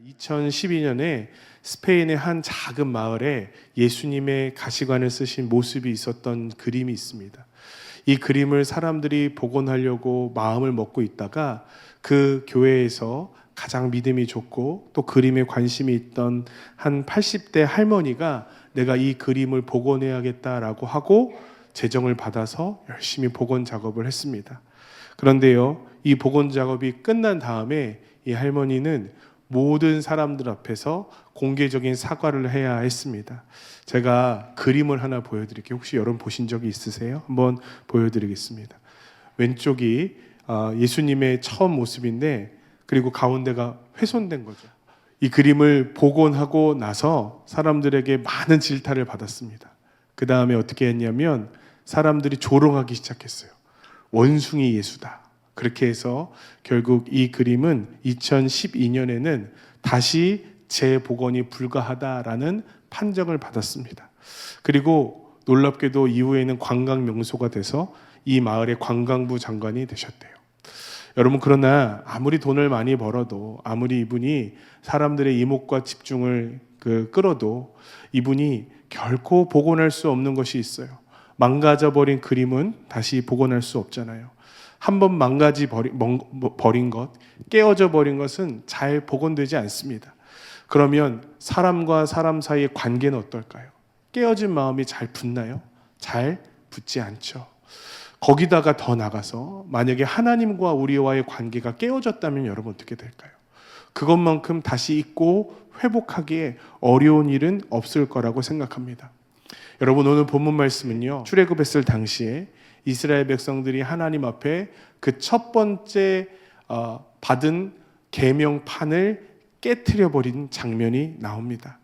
2012년에 스페인의 한 작은 마을에 예수님의 가시관을 쓰신 모습이 있었던 그림이 있습니다. 이 그림을 사람들이 복원하려고 마음을 먹고 있다가 그 교회에서 가장 믿음이 좋고 또 그림에 관심이 있던 한 80대 할머니가 내가 이 그림을 복원해야겠다라고 하고 재정을 받아서 열심히 복원 작업을 했습니다. 그런데요, 이 복원 작업이 끝난 다음에 이 할머니는 모든 사람들 앞에서 공개적인 사과를 해야 했습니다. 제가 그림을 하나 보여드릴게요. 혹시 여러분 보신 적이 있으세요? 한번 보여드리겠습니다. 왼쪽이 예수님의 처음 모습인데, 그리고 가운데가 훼손된 거죠. 이 그림을 복원하고 나서 사람들에게 많은 질타를 받았습니다. 그 다음에 어떻게 했냐면 사람들이 조롱하기 시작했어요. 원숭이 예수다. 그렇게 해서 결국 이 그림은 2012년에는 다시 재복원이 불가하다라는 판정을 받았습니다. 그리고 놀랍게도 이후에는 관광 명소가 돼서 이 마을의 관광부 장관이 되셨대요. 여러분, 그러나 아무리 돈을 많이 벌어도, 아무리 이분이 사람들의 이목과 집중을 끌어도 이분이 결코 복원할 수 없는 것이 있어요. 망가져버린 그림은 다시 복원할 수 없잖아요. 한번 버린 것, 깨어져 버린 것은 잘 복원되지 않습니다. 그러면 사람과 사람 사이의 관계는 어떨까요? 깨어진 마음이 잘 붙나요? 잘 붙지 않죠. 거기다가 더 나가서 만약에 하나님과 우리와의 관계가 깨어졌다면 여러분 어떻게 될까요? 그것만큼 다시 잊고 회복하기에 어려운 일은 없을 거라고 생각합니다. 여러분, 오늘 본문 말씀은요, 출애굽했을 당시에 이스라엘 백성들이 하나님 앞에 그 첫 번째 받은 계명판을 깨트려 버린 장면이 나옵니다.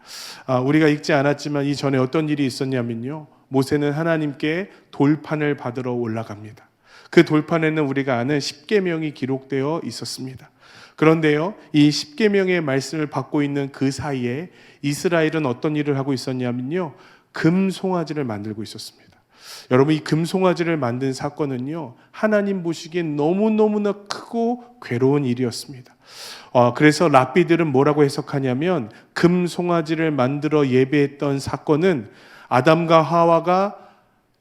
우리가 읽지 않았지만 이전에 어떤 일이 있었냐면요, 모세는 하나님께 돌판을 받으러 올라갑니다. 그 돌판에는 우리가 아는 십계명이 기록되어 있었습니다. 그런데요, 이 십계명의 말씀을 받고 있는 그 사이에 이스라엘은 어떤 일을 하고 있었냐면요, 금송아지를 만들고 있었습니다. 여러분, 이 금송아지를 만든 사건은요, 하나님 보시기엔 너무너무나 크고 괴로운 일이었습니다. 그래서 랍비들은 뭐라고 해석하냐면, 금송아지를 만들어 예배했던 사건은 아담과 하와가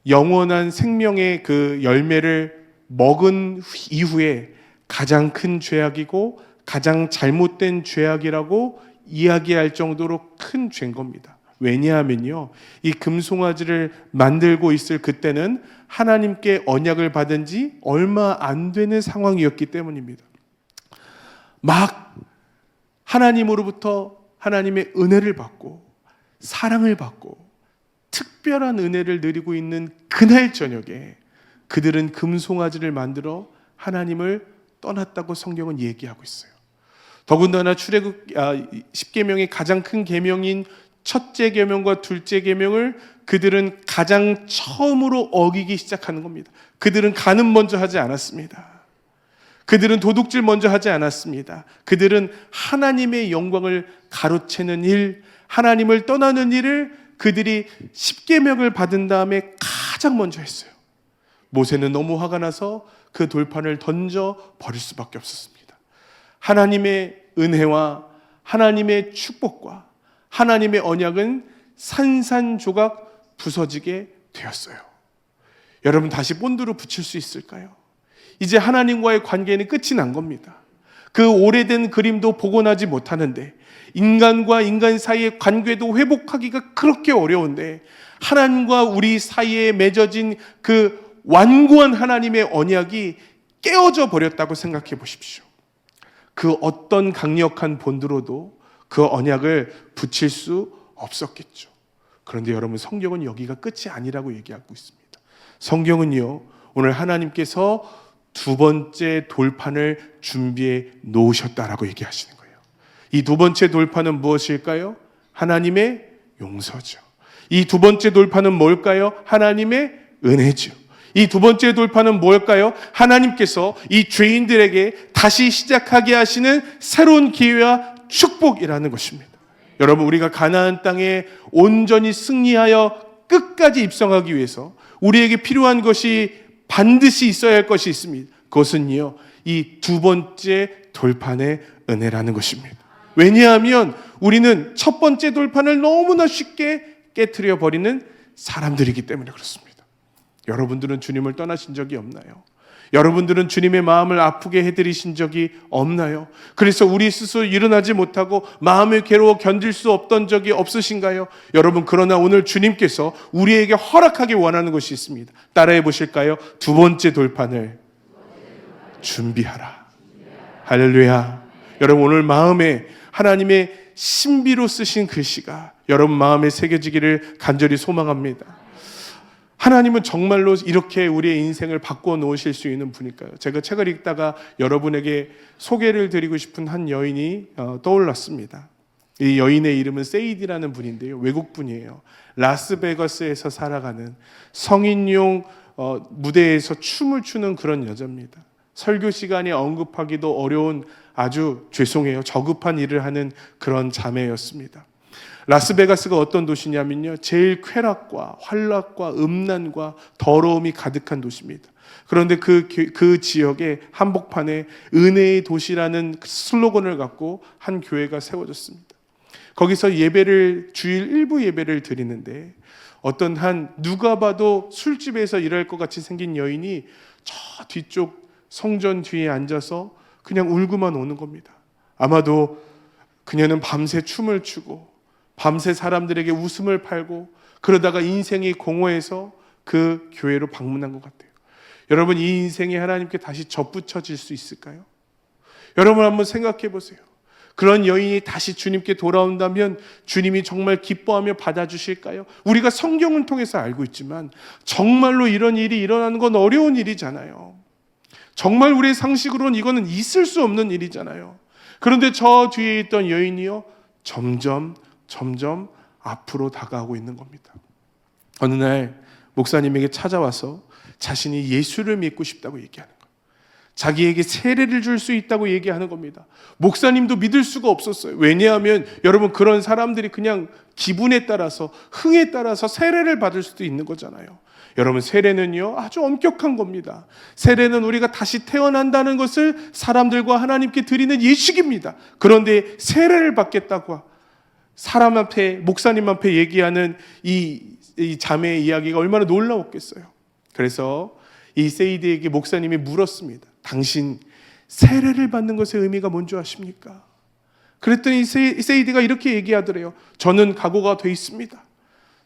영원한 생명의 그 열매를 먹은 이후에 가장 큰 죄악이고 가장 잘못된 죄악이라고 이야기할 정도로 큰 죄인 겁니다. 왜냐하면요, 이 금송아지를 만들고 있을 그때는 하나님께 언약을 받은 지 얼마 안 되는 상황이었기 때문입니다. 막 하나님으로부터 하나님의 은혜를 받고 사랑을 받고 특별한 은혜를 누리고 있는 그날 저녁에 그들은 금송아지를 만들어 하나님을 떠났다고 성경은 얘기하고 있어요. 더군다나 출애굽 10계명의 가장 큰 계명인 첫째 계명과 둘째 계명을 그들은 가장 처음으로 어기기 시작하는 겁니다. 그들은 간음 먼저 하지 않았습니다. 그들은 도둑질 먼저 하지 않았습니다. 그들은 하나님의 영광을 가로채는 일, 하나님을 떠나는 일을 그들이 십계명을 받은 다음에 가장 먼저 했어요. 모세는 너무 화가 나서 그 돌판을 던져 버릴 수밖에 없었습니다. 하나님의 은혜와 하나님의 축복과 하나님의 언약은 산산조각 부서지게 되었어요. 여러분, 다시 본드로 붙일 수 있을까요? 이제 하나님과의 관계는 끝이 난 겁니다. 그 오래된 그림도 복원하지 못하는데, 인간과 인간 사이의 관계도 회복하기가 그렇게 어려운데, 하나님과 우리 사이에 맺어진 그 완고한 하나님의 언약이 깨어져 버렸다고 생각해 보십시오. 그 어떤 강력한 본드로도 그 언약을 붙일 수 없었겠죠. 그런데 여러분, 성경은 여기가 끝이 아니라고 얘기하고 있습니다. 성경은요, 오늘 하나님께서 두 번째 돌판을 준비해 놓으셨다라고 얘기하시는 거예요. 이 두 번째 돌판은 무엇일까요? 하나님의 용서죠. 이 두 번째 돌판은 뭘까요? 하나님의 은혜죠. 이 두 번째 돌판은 뭘까요? 하나님께서 이 죄인들에게 다시 시작하게 하시는 새로운 기회와 축복이라는 것입니다. 여러분, 우리가 가나안 땅에 온전히 승리하여 끝까지 입성하기 위해서 우리에게 필요한 것이 반드시 있어야 할 것이 있습니다. 그것은요, 이 두 번째 돌판의 은혜라는 것입니다. 왜냐하면 우리는 첫 번째 돌판을 너무나 쉽게 깨트려 버리는 사람들이기 때문에 그렇습니다. 여러분들은 주님을 떠나신 적이 없나요? 여러분들은 주님의 마음을 아프게 해드리신 적이 없나요? 그래서 우리 스스로 일어나지 못하고 마음을 괴로워 견딜 수 없던 적이 없으신가요? 여러분, 그러나 오늘 주님께서 우리에게 허락하기 원하는 것이 있습니다. 따라해 보실까요? 두 번째 돌판을 준비하라. 할렐루야. 여러분, 오늘 마음에 하나님의 신비로 쓰신 글씨가 여러분 마음에 새겨지기를 간절히 소망합니다. 하나님은 정말로 이렇게 우리의 인생을 바꿔 놓으실 수 있는 분일까요? 제가 책을 읽다가 여러분에게 소개를 드리고 싶은 한 여인이 떠올랐습니다. 이 여인의 이름은 세이디라는 분인데요. 외국 분이에요. 라스베가스에서 살아가는 성인용 무대에서 춤을 추는 그런 여자입니다. 설교 시간에 언급하기도 어려운 아주 죄송해요. 저급한 일을 하는 그런 자매였습니다. 라스베가스가 어떤 도시냐면요, 제일 쾌락과 환락과 음란과 더러움이 가득한 도시입니다. 그런데 그 지역의 한복판에 은혜의 도시라는 슬로건을 갖고 한 교회가 세워졌습니다. 거기서 예배를, 주일 일부 예배를 드리는데 어떤 한 누가 봐도 술집에서 일할 것 같이 생긴 여인이 저 뒤쪽 성전 뒤에 앉아서 그냥 울고만 오는 겁니다. 아마도 그녀는 밤새 춤을 추고 밤새 사람들에게 웃음을 팔고 그러다가 인생이 공허해서 그 교회로 방문한 것 같아요. 여러분, 이 인생이 하나님께 다시 접붙여질 수 있을까요? 여러분 한번 생각해 보세요. 그런 여인이 다시 주님께 돌아온다면 주님이 정말 기뻐하며 받아주실까요? 우리가 성경을 통해서 알고 있지만 정말로 이런 일이 일어나는 건 어려운 일이잖아요. 정말 우리의 상식으로는 이거는 있을 수 없는 일이잖아요. 그런데 저 뒤에 있던 여인이요, 점점 앞으로 다가오고 있는 겁니다. 어느 날 목사님에게 찾아와서 자신이 예수를 믿고 싶다고 얘기하는 거예요. 자기에게 세례를 줄 수 있다고 얘기하는 겁니다. 목사님도 믿을 수가 없었어요. 왜냐하면 여러분, 그런 사람들이 그냥 기분에 따라서, 흥에 따라서 세례를 받을 수도 있는 거잖아요. 여러분, 세례는요 아주 엄격한 겁니다. 세례는 우리가 다시 태어난다는 것을 사람들과 하나님께 드리는 예식입니다. 그런데 세례를 받겠다고 사람 앞에, 목사님 앞에 얘기하는 이 자매의 이야기가 얼마나 놀라웠겠어요. 그래서 이 세이디에게 목사님이 물었습니다. 당신 세례를 받는 것의 의미가 뭔지 아십니까? 그랬더니 세이디가 이렇게 얘기하더래요. 저는 각오가 돼 있습니다.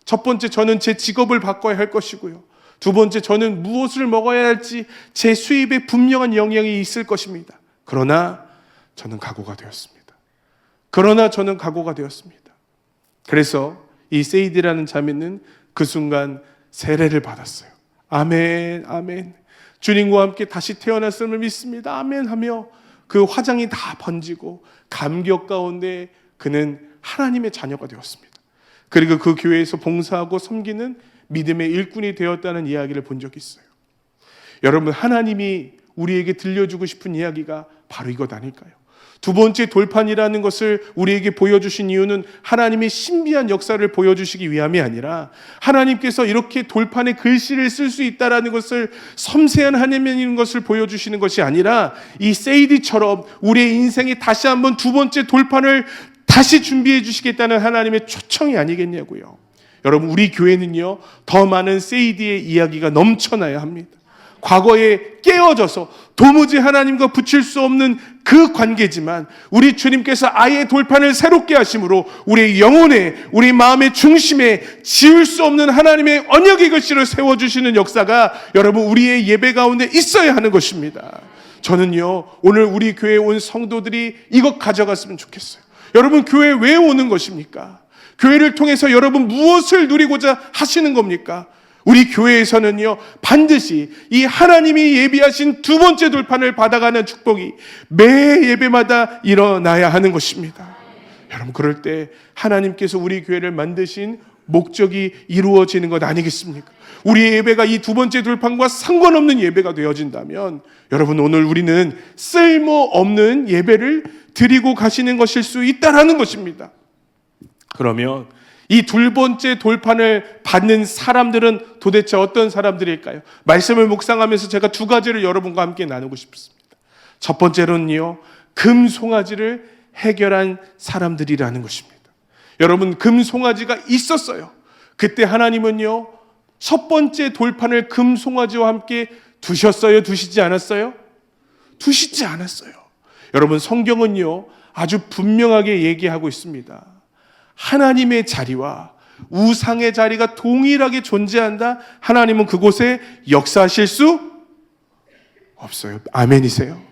첫 번째, 저는 제 직업을 바꿔야 할 것이고요. 두 번째, 저는 무엇을 먹어야 할지 제 수입에 분명한 영향이 있을 것입니다. 그러나 저는 각오가 되었습니다. 그래서 이 세이디라는 자매는 그 순간 세례를 받았어요. 아멘, 아멘. 주님과 함께 다시 태어났음을 믿습니다. 아멘 하며 그 화장이 다 번지고 감격 가운데 그는 하나님의 자녀가 되었습니다. 그리고 그 교회에서 봉사하고 섬기는 믿음의 일꾼이 되었다는 이야기를 본 적이 있어요. 여러분, 하나님이 우리에게 들려주고 싶은 이야기가 바로 이것 아닐까요? 두 번째 돌판이라는 것을 우리에게 보여주신 이유는 하나님의 신비한 역사를 보여주시기 위함이 아니라 하나님께서 이렇게 돌판에 글씨를 쓸 수 있다는 것을, 섬세한 하나님인 것을 보여주시는 것이 아니라 이 세이디처럼 우리의 인생에 다시 한번 두 번째 돌판을 다시 준비해 주시겠다는 하나님의 초청이 아니겠냐고요. 여러분, 우리 교회는요 더 많은 세이디의 이야기가 넘쳐나야 합니다. 과거에 깨어져서 도무지 하나님과 붙일 수 없는 그 관계지만 우리 주님께서 아예 돌판을 새롭게 하심으로 우리의 영혼에, 우리 마음의 중심에 지울 수 없는 하나님의 언약의 글씨를 세워주시는 역사가 여러분 우리의 예배 가운데 있어야 하는 것입니다. 저는요 오늘 우리 교회에 온 성도들이 이것 가져갔으면 좋겠어요. 여러분, 교회에 왜 오는 것입니까? 교회를 통해서 여러분 무엇을 누리고자 하시는 겁니까? 우리 교회에서는요 반드시 이 하나님이 예비하신 두 번째 돌판을 받아가는 축복이 매 예배마다 일어나야 하는 것입니다. 여러분, 그럴 때 하나님께서 우리 교회를 만드신 목적이 이루어지는 것 아니겠습니까? 우리의 예배가 이 두 번째 돌판과 상관없는 예배가 되어진다면 여러분, 오늘 우리는 쓸모없는 예배를 드리고 가시는 것일 수 있다라는 것입니다. 그러면 이 두 번째 돌판을 받는 사람들은 도대체 어떤 사람들일까요? 말씀을 묵상하면서 제가 두 가지를 여러분과 함께 나누고 싶습니다. 첫 번째로는요, 금 송아지를 해결한 사람들이라는 것입니다. 여러분, 금송아지가 있었어요. 그때 하나님은요, 첫 번째 돌판을 금송아지와 함께 두셨어요? 두시지 않았어요? 두시지 않았어요. 여러분, 성경은요, 아주 분명하게 얘기하고 있습니다. 하나님의 자리와 우상의 자리가 동일하게 존재한다. 하나님은 그곳에 역사하실 수 없어요. 아멘이세요?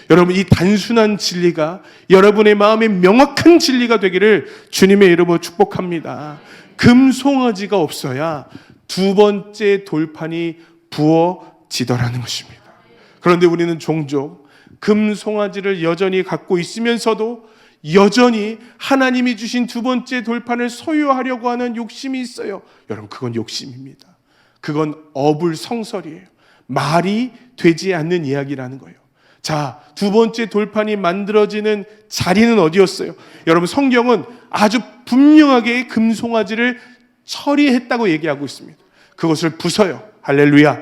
여러분, 이 단순한 진리가 여러분의 마음에 명확한 진리가 되기를 주님의 이름으로 축복합니다. 금송아지가 없어야 두 번째 돌판이 부어지더라는 것입니다. 그런데 우리는 종종 금송아지를 여전히 갖고 있으면서도 여전히 하나님이 주신 두 번째 돌판을 소유하려고 하는 욕심이 있어요. 여러분, 그건 욕심입니다. 그건 어불성설이에요. 말이 되지 않는 이야기라는 거예요. 자, 두 번째 돌판이 만들어지는 자리는 어디였어요? 여러분, 성경은 아주 분명하게 금송아지를 처리했다고 얘기하고 있습니다. 그것을 부숴요. 할렐루야.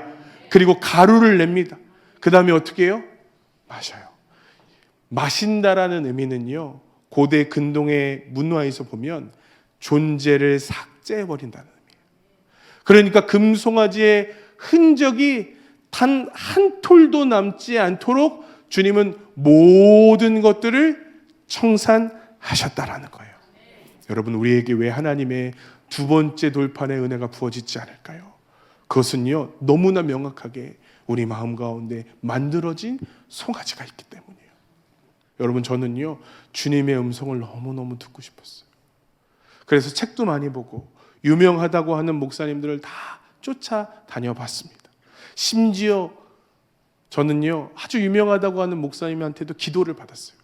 그리고 가루를 냅니다. 그 다음에 어떻게 해요? 마셔요. 마신다라는 의미는요, 고대 근동의 문화에서 보면 존재를 삭제해버린다는 의미예요. 그러니까 금송아지의 흔적이 단 한 톨도 남지 않도록 주님은 모든 것들을 청산하셨다라는 거예요. 여러분, 우리에게 왜 하나님의 두 번째 돌판의 은혜가 부어지지 않을까요? 그것은요, 너무나 명확하게 우리 마음 가운데 만들어진 송아지가 있기 때문이에요. 여러분, 저는요, 주님의 음성을 너무너무 듣고 싶었어요. 그래서 책도 많이 보고 유명하다고 하는 목사님들을 다 쫓아다녀 봤습니다. 심지어 저는요, 아주 유명하다고 하는 목사님한테도 기도를 받았어요.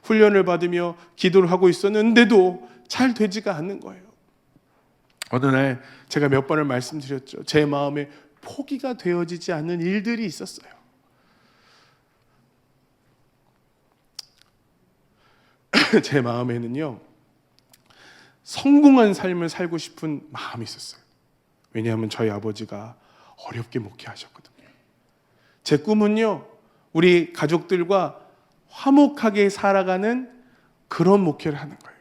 훈련을 받으며 기도를 하고 있었는데도 잘 되지가 않는 거예요. 어느 날 제가 몇 번을 말씀드렸죠. 제 마음에 포기가 되어지지 않는 일들이 있었어요. 제 마음에는요, 성공한 삶을 살고 싶은 마음이 있었어요. 왜냐하면 저희 아버지가 어렵게 목회하셨거든요. 제 꿈은요, 우리 가족들과 화목하게 살아가는 그런 목회를 하는 거예요.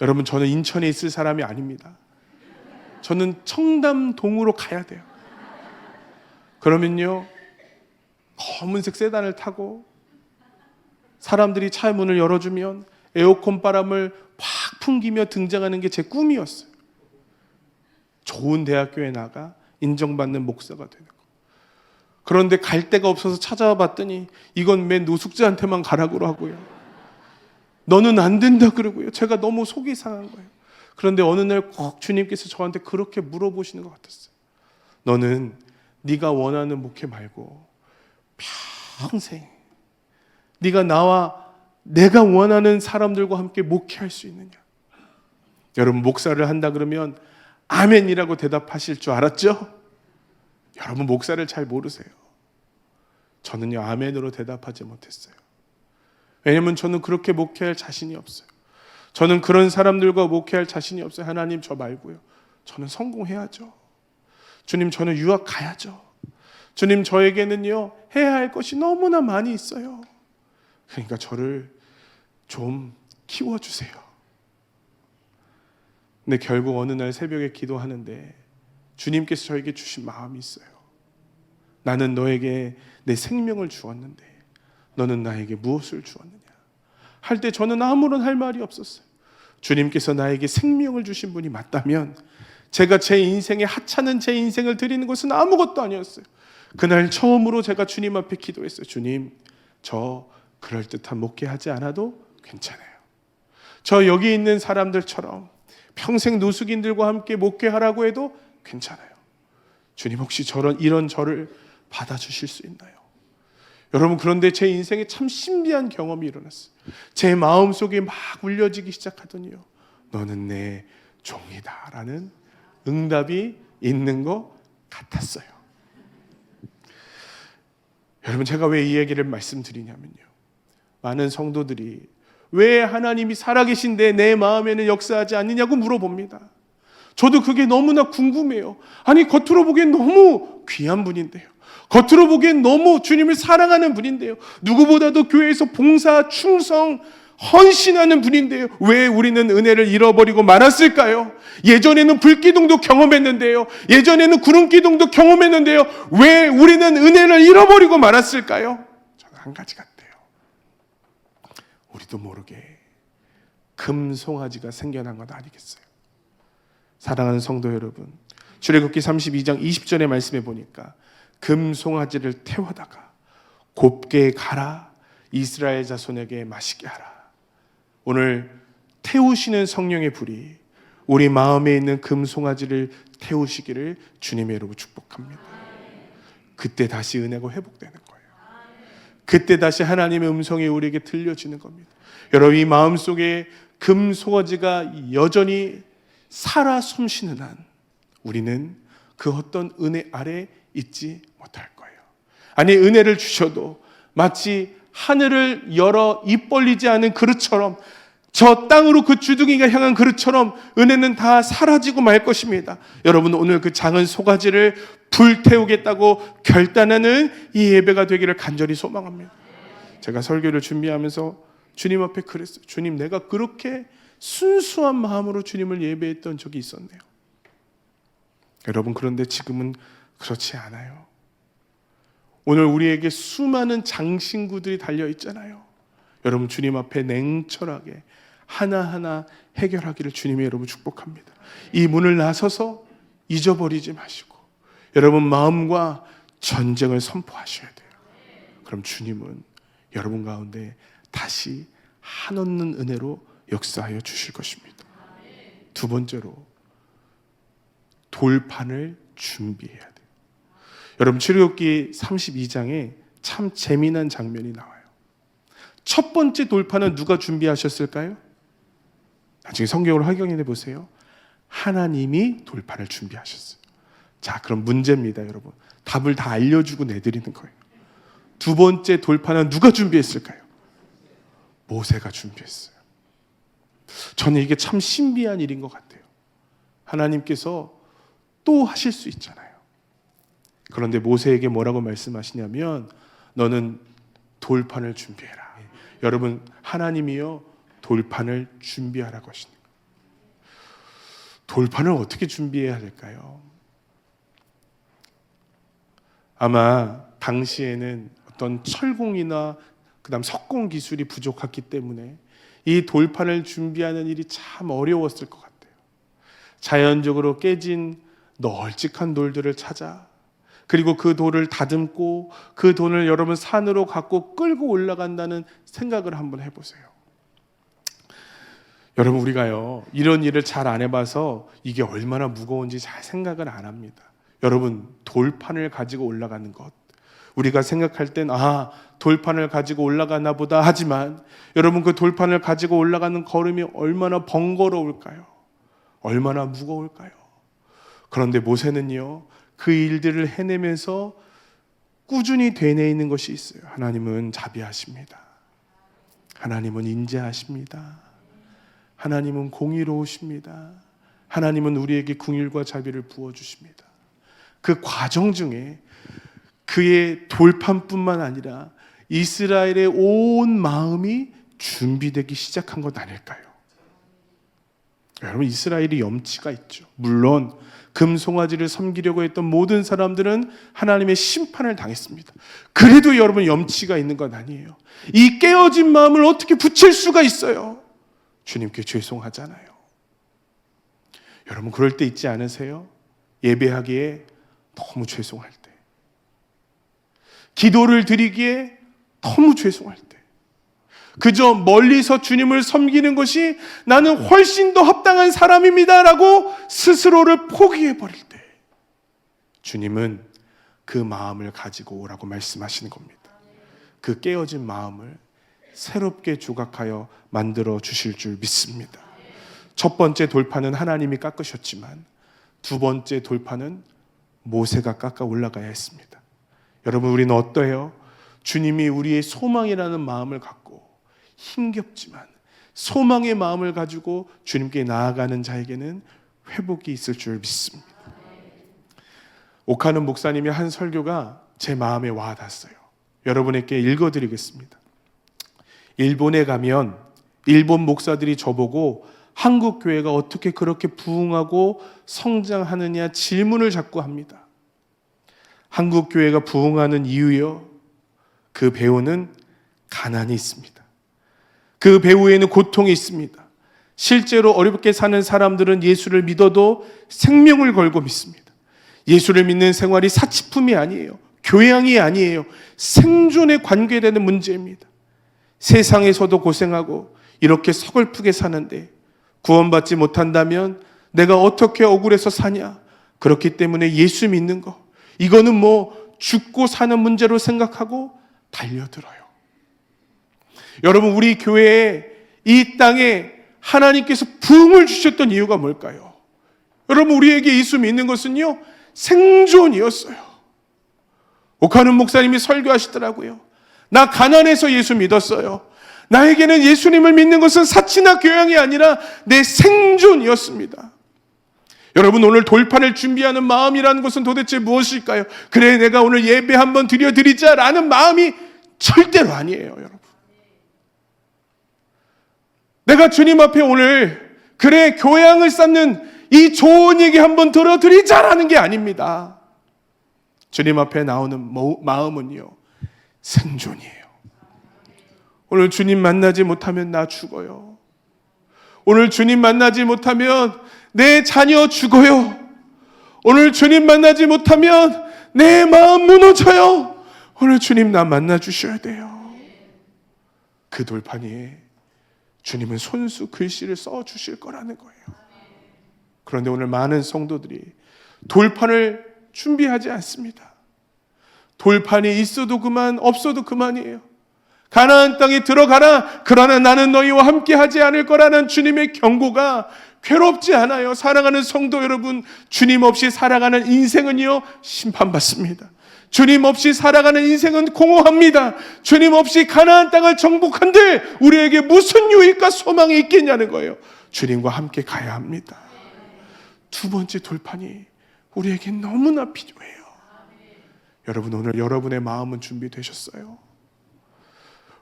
여러분, 저는 인천에 있을 사람이 아닙니다. 저는 청담동으로 가야 돼요. 그러면요, 검은색 세단을 타고 사람들이 차 문을 열어주면 에어컨 바람을 팍 풍기며 등장하는 게 제 꿈이었어요. 좋은 대학교에 나가 인정받는 목사가 되는 거. 그런데 갈 데가 없어서 찾아와 봤더니 이건 맨 노숙자한테만 가라고 하고요. 너는 안 된다 그러고요. 제가 너무 속이 상한 거예요. 그런데 어느 날 꼭 주님께서 저한테 그렇게 물어보시는 것 같았어요. 너는 네가 원하는 목회 말고 평생 네가 나와 내가 원하는 사람들과 함께 목회할 수 있느냐? 여러분, 목사를 한다 그러면 아멘이라고 대답하실 줄 알았죠? 여러분, 목사를 잘 모르세요. 저는요, 아멘으로 대답하지 못했어요. 왜냐하면 저는 그렇게 목회할 자신이 없어요. 저는 그런 사람들과 목회할 자신이 없어요. 하나님, 저 말고요. 저는 성공해야죠. 주님, 저는 유학 가야죠. 주님, 저에게는요, 해야 할 것이 너무나 많이 있어요. 그러니까 저를 좀 키워주세요. 근데 결국 어느 날 새벽에 기도하는데 주님께서 저에게 주신 마음이 있어요. 나는 너에게 내 생명을 주었는데 너는 나에게 무엇을 주었느냐? 할 때 저는 아무런 할 말이 없었어요. 주님께서 나에게 생명을 주신 분이 맞다면 제가 제 인생에 하찮은 제 인생을 드리는 것은 아무것도 아니었어요. 그날 처음으로 제가 주님 앞에 기도했어요. 주님, 저 그럴듯한 목회하지 않아도 괜찮아요. 저 여기 있는 사람들처럼 평생 노숙인들과 함께 목회하라고 해도 괜찮아요. 주님, 혹시 이런 저를 받아주실 수 있나요? 여러분, 그런데 제 인생에 참 신비한 경험이 일어났어요. 제 마음속에 막 울려지기 시작하더니요, 너는 내 종이다 라는 응답이 있는 것 같았어요. 여러분, 제가 왜 이 얘기를 말씀드리냐면요, 많은 성도들이 왜 하나님이 살아계신데 내 마음에는 역사하지 않느냐고 물어봅니다. 저도 그게 너무나 궁금해요. 아니, 겉으로 보기엔 너무 귀한 분인데요, 겉으로 보기엔 너무 주님을 사랑하는 분인데요, 누구보다도 교회에서 봉사, 충성 헌신하는 분인데요. 왜 우리는 은혜를 잃어버리고 말았을까요? 예전에는 불기둥도 경험했는데요. 예전에는 구름기둥도 경험했는데요. 왜 우리는 은혜를 잃어버리고 말았을까요? 저는 한 가지 같아요. 우리도 모르게 금송아지가 생겨난 건 아니겠어요? 사랑하는 성도 여러분, 출애굽기 32장 20절의 말씀에 보니까 금송아지를 태워다가 곱게 갈아 이스라엘 자손에게 마시게 하라. 오늘 태우시는 성령의 불이 우리 마음에 있는 금송아지를 태우시기를 주님의 이름으로 축복합니다. 그때 다시 은혜가 회복되는 거예요. 그때 다시 하나님의 음성이 우리에게 들려지는 겁니다. 여러분, 이 마음속에 금송아지가 여전히 살아 숨쉬는 한 우리는 그 어떤 은혜 아래 있지 못할 거예요. 아니, 은혜를 주셔도 마치 하늘을 열어 입 벌리지 않은 그릇처럼, 저 땅으로 그 주둥이가 향한 그릇처럼 은혜는 다 사라지고 말 것입니다. 여러분, 오늘 그 작은 소가지를 불태우겠다고 결단하는 이 예배가 되기를 간절히 소망합니다. 제가 설교를 준비하면서 주님 앞에 그랬어요. 주님, 내가 그렇게 순수한 마음으로 주님을 예배했던 적이 있었네요. 여러분, 그런데 지금은 그렇지 않아요. 오늘 우리에게 수많은 장신구들이 달려 있잖아요. 여러분, 주님 앞에 냉철하게 하나하나 해결하기를 주님의 여러분 축복합니다. 이 문을 나서서 잊어버리지 마시고 여러분 마음과 전쟁을 선포하셔야 돼요. 그럼 주님은 여러분 가운데 다시 한없는 은혜로 역사하여 주실 것입니다. 두 번째로, 돌판을 준비해야 돼요. 여러분, 출애굽기 32장에 참 재미난 장면이 나와요. 첫 번째 돌판은 누가 준비하셨을까요? 나중에 성경을 확인해 보세요. 하나님이 돌판을 준비하셨어요. 자, 그럼 문제입니다, 여러분. 답을 다 알려주고 내드리는 거예요. 두 번째 돌판은 누가 준비했을까요? 모세가 준비했어요. 저는 이게 참 신비한 일인 것 같아요. 하나님께서 또 하실 수 있잖아요. 그런데 모세에게 뭐라고 말씀하시냐면, 너는 돌판을 준비해라. 여러분, 하나님이요 돌판을 준비하라고 하십니다. 돌판을 어떻게 준비해야 될까요? 아마 당시에는 어떤 철공이나 그다음 석공 기술이 부족했기 때문에 이 돌판을 준비하는 일이 참 어려웠을 것 같아요. 자연적으로 깨진 널찍한 돌들을 찾아, 그리고 그 돌을 다듬고 그 돌을 여러분 산으로 갖고 끌고 올라간다는 생각을 한번 해보세요. 여러분, 우리가요 이런 일을 잘 안 해봐서 이게 얼마나 무거운지 잘 생각을 안 합니다. 여러분, 돌판을 가지고 올라가는 것, 우리가 생각할 땐 돌판을 가지고 올라가나 보다 하지만, 여러분, 그 돌판을 가지고 올라가는 걸음이 얼마나 번거로울까요? 얼마나 무거울까요? 그런데 모세는요 그 일들을 해내면서 꾸준히 되뇌이는 것이 있어요. 하나님은 자비하십니다. 하나님은 인자하십니다. 하나님은 공의로우십니다. 하나님은 우리에게 긍휼과 자비를 부어주십니다. 그 과정 중에 그의 돌판뿐만 아니라 이스라엘의 온 마음이 준비되기 시작한 것 아닐까요? 여러분, 이스라엘이 염치가 있죠. 물론 금송아지를 섬기려고 했던 모든 사람들은 하나님의 심판을 당했습니다. 그래도 여러분, 염치가 있는 건 아니에요. 이 깨어진 마음을 어떻게 붙일 수가 있어요? 주님께 죄송하잖아요. 여러분, 그럴 때 있지 않으세요? 예배하기에 너무 죄송할 때, 기도를 드리기에 너무 죄송할 때, 그저 멀리서 주님을 섬기는 것이 나는 훨씬 더 합당한 사람입니다 라고 스스로를 포기해버릴 때, 주님은 그 마음을 가지고 오라고 말씀하시는 겁니다. 그 깨어진 마음을 새롭게 조각하여 만들어 주실 줄 믿습니다. 첫 번째 돌판은 하나님이 깎으셨지만 두 번째 돌판은 모세가 깎아 올라가야 했습니다. 여러분, 우리는 어떠해요? 주님이 우리의 소망이라는 마음을 갖고 힘겹지만 소망의 마음을 가지고 주님께 나아가는 자에게는 회복이 있을 줄 믿습니다. 오카는 목사님이 한 설교가 제 마음에 와닿았어요. 여러분에게 읽어드리겠습니다. 일본에 가면 일본 목사들이 저보고 한국 교회가 어떻게 그렇게 부흥하고 성장하느냐 질문을 자꾸 합니다. 한국 교회가 부흥하는 이유요, 그 배후는 가난이 있습니다. 그 배후에는 고통이 있습니다. 실제로 어렵게 사는 사람들은 예수를 믿어도 생명을 걸고 믿습니다. 예수를 믿는 생활이 사치품이 아니에요. 교양이 아니에요. 생존에 관계되는 문제입니다. 세상에서도 고생하고 이렇게 서글프게 사는데 구원받지 못한다면 내가 어떻게 억울해서 사냐? 그렇기 때문에 예수 믿는 거, 이거는 뭐 죽고 사는 문제로 생각하고 달려들어요. 여러분, 우리 교회에 이 땅에 하나님께서 부흥을 주셨던 이유가 뭘까요? 여러분, 우리에게 예수 믿는 것은요, 생존이었어요. 오카는 목사님이 설교하시더라고요. 나 가난해서 예수 믿었어요. 나에게는 예수님을 믿는 것은 사치나 교양이 아니라 내 생존이었습니다. 여러분, 오늘 돌판을 준비하는 마음이라는 것은 도대체 무엇일까요? 그래, 내가 오늘 예배 한번 드려드리자라는 마음이 절대로 아니에요, 여러분. 내가 주님 앞에 오늘 그래, 교양을 쌓는 이 좋은 얘기 한번 들어드리자라는 게 아닙니다. 주님 앞에 나오는 마음은요, 생존이에요. 오늘 주님 만나지 못하면 나 죽어요. 오늘 주님 만나지 못하면 내 자녀 죽어요. 오늘 주님 만나지 못하면 내 마음 무너져요. 오늘 주님 나 만나 주셔야 돼요. 그 돌판 위에 주님은 손수 글씨를 써 주실 거라는 거예요. 그런데 오늘 많은 성도들이 돌판을 준비하지 않습니다. 돌판이 있어도 그만, 없어도 그만이에요. 가나안 땅에 들어가라. 그러나 나는 너희와 함께 하지 않을 거라는 주님의 경고가 괴롭지 않아요. 사랑하는 성도 여러분, 주님 없이 살아가는 인생은요, 심판받습니다. 주님 없이 살아가는 인생은 공허합니다. 주님 없이 가나안 땅을 정복한들 우리에게 무슨 유익과 소망이 있겠냐는 거예요. 주님과 함께 가야 합니다. 두 번째 돌판이 우리에게 너무나 필요해요. 여러분, 오늘 여러분의 마음은 준비되셨어요?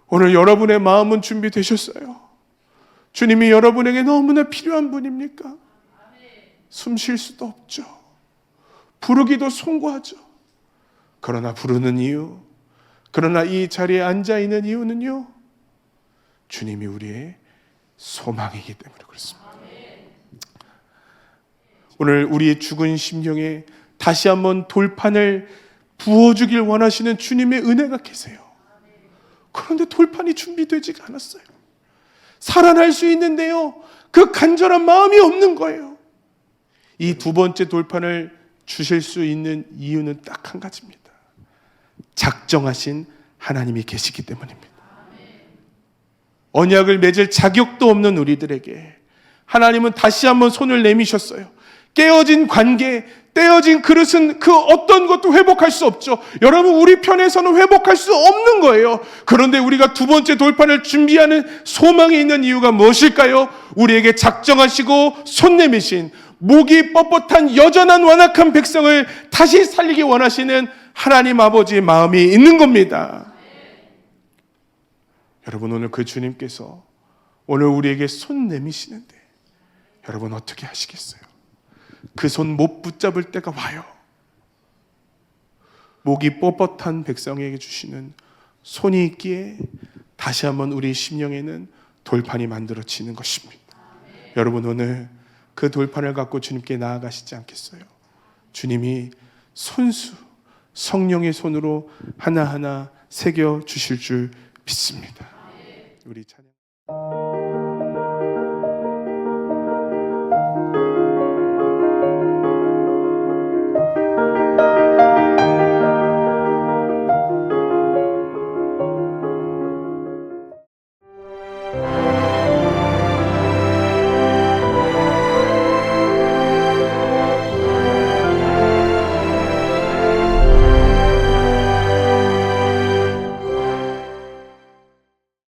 오늘 여러분의 마음은 준비되셨어요? 주님이 여러분에게 너무나 필요한 분입니까? 숨 쉴 수도 없죠. 부르기도 송구하죠. 그러나 부르는 이유, 그러나 이 자리에 앉아있는 이유는요, 주님이 우리의 소망이기 때문에 그렇습니다. 오늘 우리의 죽은 심령에 다시 한번 돌판을 부어주길 원하시는 주님의 은혜가 계세요. 그런데 돌판이 준비되지가 않았어요. 살아날 수 있는데요, 그 간절한 마음이 없는 거예요. 이 두 번째 돌판을 주실 수 있는 이유는 딱 한 가지입니다. 작정하신 하나님이 계시기 때문입니다. 언약을 맺을 자격도 없는 우리들에게 하나님은 다시 한번 손을 내미셨어요. 깨어진 관계, 떼어진 그릇은 그 어떤 것도 회복할 수 없죠. 여러분, 우리 편에서는 회복할 수 없는 거예요. 그런데 우리가 두 번째 돌판을 준비하는 소망이 있는 이유가 무엇일까요? 우리에게 작정하시고 손 내미신 목이 뻣뻣한 여전한 완악한 백성을 다시 살리기 원하시는 하나님 아버지의 마음이 있는 겁니다. 여러분, 오늘 그 주님께서 오늘 우리에게 손 내미시는데 여러분 어떻게 하시겠어요? 그 손 못 붙잡을 때가 와요. 목이 뻣뻣한 백성에게 주시는 손이 있기에 다시 한번 우리 심령에는 돌판이 만들어지는 것입니다. 여러분, 오늘 그 돌판을 갖고 주님께 나아가시지 않겠어요? 주님이 손수 성령의 손으로 하나하나 새겨 주실 줄 믿습니다. 우리 찬양.